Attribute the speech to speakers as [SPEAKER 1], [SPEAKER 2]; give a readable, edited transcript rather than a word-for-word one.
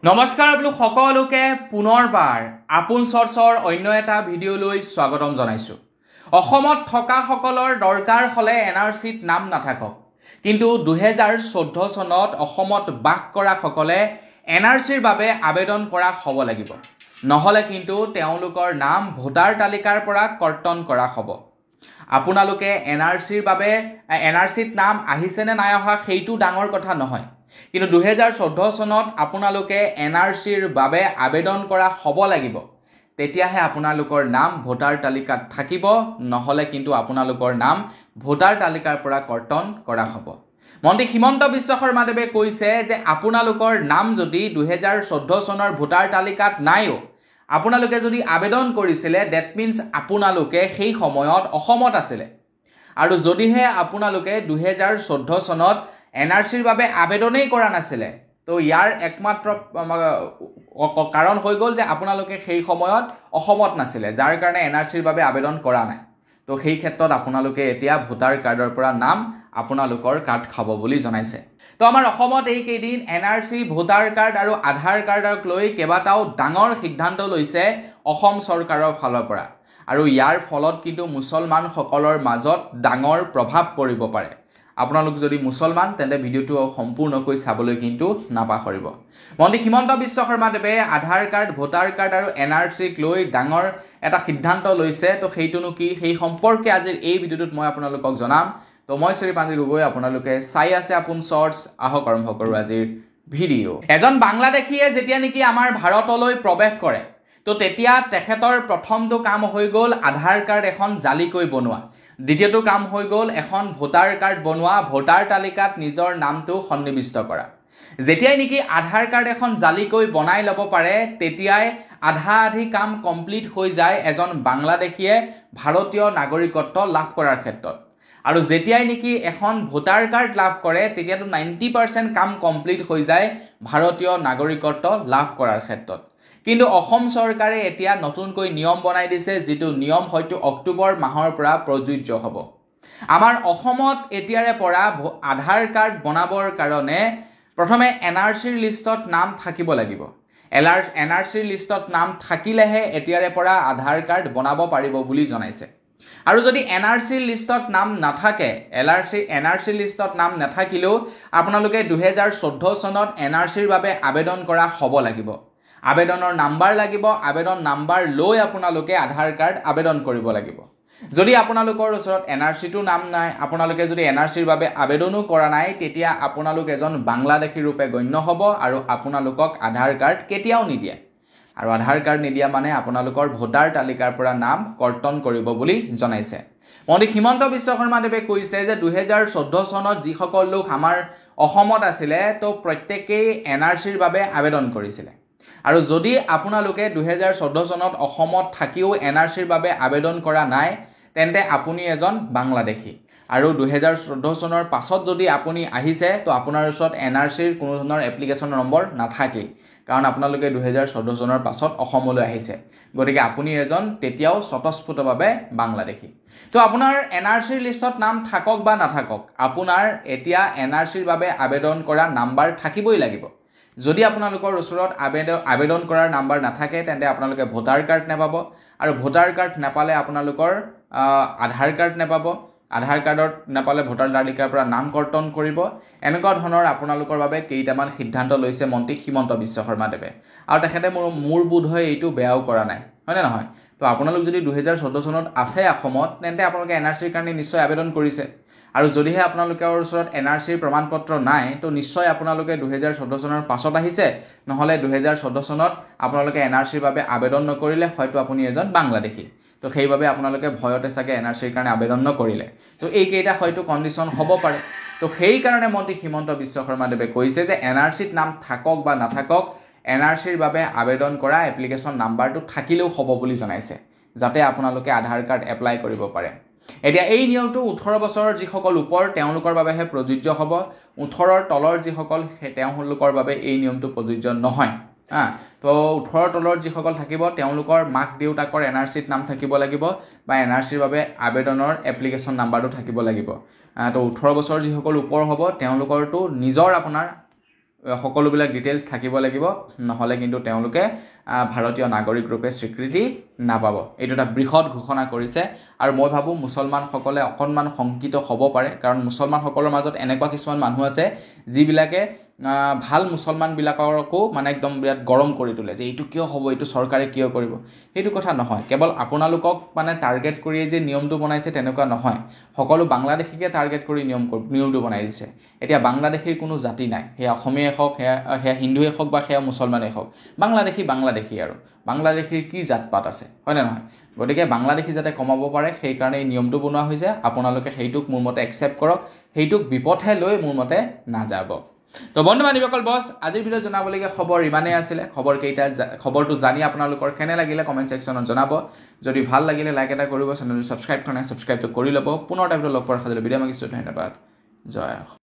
[SPEAKER 1] নমস্কাৰ বোলো সকলোকে পুনৰবাৰ আপোন চৰ্চৰ অন্য এটা ভিডিঅ'লৈ স্বাগতম জনাইছোঁ। অসমত থকা সকলৰ দৰকাৰ হ'লে এনআৰচিত নাম নাথাকক, কিন্তু 2014 চনত অসমত বাস কৰা সকলে এনআৰচিৰ বাবে আবেদন কৰা হ'ব লাগিব, নহ'লে কিন্তু তেওঁলোকৰ নাম ভোটাৰ তালিকাৰ পৰা কৰ্তন কৰা হ'ব। আপোনালোকে এনআৰচিৰ বাবে এনআৰচিত নাম আহিছেনে নাই অহা সেইটো ডাঙৰ কথা নহয়, কিন্তু 2014 চনত আপোনালোকে এনআৰচিৰ বাবে আবেদন কৰা হ'ব লাগিব, তেতিয়াহে আপোনালোকৰ নাম ভোটাৰ তালিকাত থাকিব, নহ'লে কিন্তু আপোনালোকৰ নাম ভোটাৰ তালিকাৰ পৰা কৰ্তন কৰা হ'ব। মন্ত্ৰী হিমন্ত বিশ্ব শৰ্মাদেৱে কৈছে যে আপোনালোকৰ নাম যদি 2014 চনৰ ভোটাৰ তালিকাত নাইও, আপোনালোকে যদি আবেদন কৰিছিলে, ডেট মিনছ আপোনালোকে সেই সময়ত অসমত আছিলে। আৰু যদিহে আপোনালোকে 2014 চনত এনআৰচিৰ বাবে আবেদনেই কৰা নাছিলে, তো ইয়াৰ একমাত্ৰ কাৰণ হৈ গ'ল যে আপোনালোকে সেই সময়ত অসমত নাছিলে, যাৰ কাৰণে এনআৰচিৰ বাবে আবেদন কৰা নাই। তো সেই ক্ষেত্ৰত আপোনালোকে এতিয়া ভোটাৰ কাৰ্ডৰ পৰা নাম আপোনালোকৰ কাট খাব বুলি জনাইছে। তো আমাৰ অসমত এইকেইদিন এনআৰচি, ভোটাৰ কাৰ্ড আৰু আধাৰ কাৰ্ডক লৈ কেইবাটাও ডাঙৰ সিদ্ধান্ত লৈছে অসম চৰকাৰৰ ফালৰ পৰা, আৰু ইয়াৰ ফলত কিন্তু মুছলমানসকলৰ মাজত ডাঙৰ প্ৰভাৱ পৰিব পাৰে। আপোনালোক যদি মুছলমান তেন্তে ভিডিঅ'টো সম্পূৰ্ণকৈ চাবলৈ কিন্তু নাপাহৰিব। মন্ত্ৰী হিমন্ত বিশ্ব শৰ্মাদেৱে আধাৰ কাৰ্ড, ভোটাৰ কাৰ্ড আৰু এনআৰচিক লৈ ডাঙৰ এটা সিদ্ধান্ত লৈছে। তো সেইটোনো কি, সেই সম্পৰ্কে আজিৰ এই ভিডিঅ'টোত মই আপোনালোকক জনাম। তো মই শ্ৰী পাঞ্জি গগৈ, আপোনালোকে চাই আছে আপোন চৰ্চ। আহক আৰম্ভ কৰোঁ আজিৰ ভিডিঅ'। এজন বাংলাদেশীয়ে যেতিয়া নেকি আমাৰ ভাৰতলৈ প্ৰৱেশ কৰে, তো তেতিয়া তেখেতৰ প্ৰথমটো কাম হৈ গ'ল আধাৰ কাৰ্ড এখন জালিকৈ বনোৱা। দ্বিতীয়টো কাম হৈ গ'ল এখন ভোটাৰ কাৰ্ড বনোৱা, ভোটাৰ তালিকাত নিজৰ নামটো সন্নিৱিষ্ট কৰা। যেতিয়াই নেকি আধাৰ কাৰ্ড এখন জালিকৈ বনাই ল'ব পাৰে, তেতিয়াই আধা আধি কাম কমপ্লিট হৈ যায় এজন বাংলাদেশীয়ে ভাৰতীয় নাগৰিকত্ব লাভ কৰাৰ ক্ষেত্ৰত। আৰু যেতিয়াই নেকি এখন ভোটাৰ কাৰ্ড লাভ কৰে, তেতিয়াতো 90% কাম কমপ্লিট হৈ যায় ভাৰতীয় নাগৰিকত্ব লাভ কৰাৰ ক্ষেত্ৰত। কিন্তু অসম চৰকাৰে এতিয়া নতুনকৈ নিয়ম বনাই দিছে, যিটো নিয়ম হয়তো অক্টোবৰ মাহৰ পৰা প্ৰযোজ্য হ'ব। আমাৰ অসমত এতিয়াৰে পৰা আধাৰ কাৰ্ড বনাবৰ কাৰণে প্ৰথমে এনআৰচিৰ লিষ্টত নাম থাকিব লাগিব। এনআৰচিৰ লিষ্টত নাম থাকিলেহে এতিয়াৰে পৰা আধাৰ কাৰ্ড বনাব পাৰিব বুলি জনাইছে। আৰু যদি এনআৰচিৰ লিষ্টত নাম নাথাকে, এনআৰচিৰ লিষ্টত নাম নাথাকিলেও আপোনালোকে 2014 চনত এনআৰচিৰ বাবে আবেদন কৰা হ'ব লাগিব। আবেদনৰ নাম্বাৰ লাগিব, আবেদন নাম্বাৰ লৈ আপোনালোকে আধাৰ কাৰ্ড আবেদন কৰিব লাগিব। যদি আপোনালোকৰ ওচৰত এনআৰচিটো নাম নাই, আপোনালোকে যদি এনআৰচিৰ বাবে আবেদনো কৰা নাই, তেতিয়া আপোনালোক এজন বাংলাদেশী ৰূপে গণ্য হ'ব আৰু আপোনালোকক আধাৰ কাৰ্ড কেতিয়াও নিদিয়ে। আৰু আধাৰ কাৰ্ড নিদিয়া মানে আপোনালোকৰ ভোটাৰ তালিকাৰ পৰা নাম কৰ্তন কৰিব বুলি জনাইছে। মন্ত্ৰী হিমন্ত বিশ্ব শৰ্মাদেৱে কৈছে যে 2014 চনত যিসকল লোক আমাৰ অসমত আছিলে, তো প্ৰত্যেকেই এনআৰচিৰ বাবে আবেদন কৰিছিলে। আৰু যদি আপোনালোকে 2014 চনত অসমত থাকিও এনআৰচিৰ বাবে আবেদন কৰা নাই, তেন্তে আপুনি এজন বাংলাদেশী। আৰু 2014 চনৰ পাছত যদি আপুনি আহিছে, তো আপোনাৰ ওচৰত এনআৰচিৰ কোনো ধৰণৰ এপ্লিকেশ্যন নম্বৰ নাথাকেই, কাৰণ আপোনালোকে 2014 চনৰ পাছত অসমলৈ আহিছে। গতিকে আপুনি এজন তেতিয়াও স্বতঃস্ফূৰ্তভাৱে বাংলাদেশী। তো আপোনাৰ এনআৰচিৰ লিষ্টত নাম থাকক বা নাথাকক, আপোনাৰ এতিয়া এনআৰচিৰ বাবে আবেদন কৰা নাম্বাৰ থাকিবই লাগিব। যদি আপোনালোকৰ ওচৰত আবেদন কৰাৰ নাম্বাৰ নাথাকে, তেন্তে আপোনালোকে ভোটাৰ কাৰ্ড নাপাব, আৰু ভোটাৰ কাৰ্ড নাপালে আপোনালোকৰ আধাৰ কাৰ্ড নাপাব। আধাৰ কাৰ্ডত নাপালে ভোটাৰ তালিকাৰ পৰা নাম কৰ্তন কৰিব। এনেকুৱা ধৰণৰ আপোনালোকৰ বাবে কেইটামান সিদ্ধান্ত লৈছে মন্ত্ৰী হিমন্ত বিশ্ব শৰ্মাদেৱে। আৰু তেখেতে মোৰ বোধ হয় এইটো বেয়াও কৰা নাই, হয়নে নহয়? তো আপোনালোক যদি 2014 চনত আছে অসমত, তেন্তে আপোনালোকে এনআৰচিৰ কাৰণে নিশ্চয় আবেদন কৰিছে। আৰু যদিহে আপোনালোকৰ ওচৰত এনআৰচিৰ প্ৰমাণ পত্ৰ নাই, তো নিশ্চয় আপোনালোকে 2014 চনৰ পাছত আহিছে, নহ'লে 2014 চনত আপোনালোকে এনআৰচিৰ বাবে আবেদন নকৰিলে, হয়তো আপুনি এজন বাংলাদেশী। তো সেইবাবে আপোনালোকে ভয়তে চাগে এনআৰচিৰ কাৰণে আবেদন নকৰিলে। তো এইকেইটা হয়তো কণ্ডিশ্যন হ'ব পাৰে। তো সেইকাৰণে মন্ত্ৰী হিমন্ত বিশ্ব শৰ্মাদেৱে কৈছে যে এনআৰচিত নাম থাকক বা নাথাকক, এনআৰচিৰ বাবে আবেদন কৰা এপ্লিকেশ্যন নাম্বাৰটো থাকিলেও হ'ব বুলি জনাইছে, যাতে আপোনালোকে আধাৰ কাৰ্ড এপ্লাই কৰিব পাৰে। এতিয়া এই নিয়মটো 18 বছৰৰ যিসকল ওপৰ তেওঁলোকৰ বাবেহে প্ৰযোজ্য হ'ব। 18ৰ তলৰ যিসকল তেওঁলোকৰ বাবে এই নিয়মটো প্ৰযোজ্য নহয়। তো 18ৰ তলৰ যিসকল থাকিব, তেওঁলোকৰ মাক দেউতাকৰ এনআৰচিত নাম থাকিব লাগিব, বা এনআৰচিৰ বাবে আবেদনৰ এপ্লিকেশ্যন নাম্বাৰটো থাকিব লাগিব। তো 18 বছৰ যিসকল ওপৰ হ'ব, তেওঁলোকৰটো নিজৰ আপোনাৰ সকলোবিলাক ডিটেইলছ থাকিব লাগিব, নহ'লে কিন্তু তেওঁলোকে ভাৰতীয় নাগৰিক ৰূপে স্বীকৃতি নাপাব। এইটো এটা বৃহৎ ঘোষণা কৰিছে আৰু মই ভাবোঁ মুছলমানসকলে অকণমান শংকিত হ'ব পাৰে, কাৰণ মুছলমানসকলৰ মাজত এনেকুৱা কিছুমান মানুহ আছে যিবিলাকে ভাল মুছলমানবিলাককো মানে একদম বিৰাট গৰম কৰি তোলে যে এইটো কিয় হ'ব, এইটো চৰকাৰে কিয় কৰিব। সেইটো কথা নহয়, কেৱল আপোনালোকক মানে টাৰ্গেট কৰিয়ে যে নিয়মটো বনাইছে তেনেকুৱা নহয়, সকলো বাংলাদেশীকে টাৰ্গেট কৰি নিয়মটো বনাই দিছে। এতিয়া বাংলাদেশীৰ কোনো জাতি নাই, সেয়া অসমীয়াই হওক, সেয়া হিন্দুৱেই হওক বা সেয়া মুছলমানেই হওক, বাংলাদেশী আৰু বাংলাদেশীৰ কি জাত পাত আছে, হয়নে নহয়? গতিকে বাংলাদেশী যাতে কমাব পাৰে সেইকাৰণে এই নিয়মটো বনোৱা হৈছে। আপোনালোকে সেইটোক মোৰ মতে একচেপ্ট কৰক, সেইটোক বিপথে লৈ মোৰ মতে নাযাব। তো বন্ধু বান্ধৱীসকল, বছ আজিৰ ভিডিঅ'ত জনাবলগীয়া খবৰ ইমানেই আছিলে। খবৰটো জানি আপোনালোকৰ কেনে লাগিলে কমেণ্ট ছেকশ্যনত জনাব। যদি ভাল লাগিলে লাইক এটা কৰিব, চেনেলটো ছাবস্ক্ৰাইব কৰা নাই ছাবস্ক্ৰাইবটো কৰি ল'ব। পুনৰ টাইমটো লগ পোৱাৰ সাজলৈ বিদায় মাগিছোঁ। ধন্যবাদ। জয় অসম।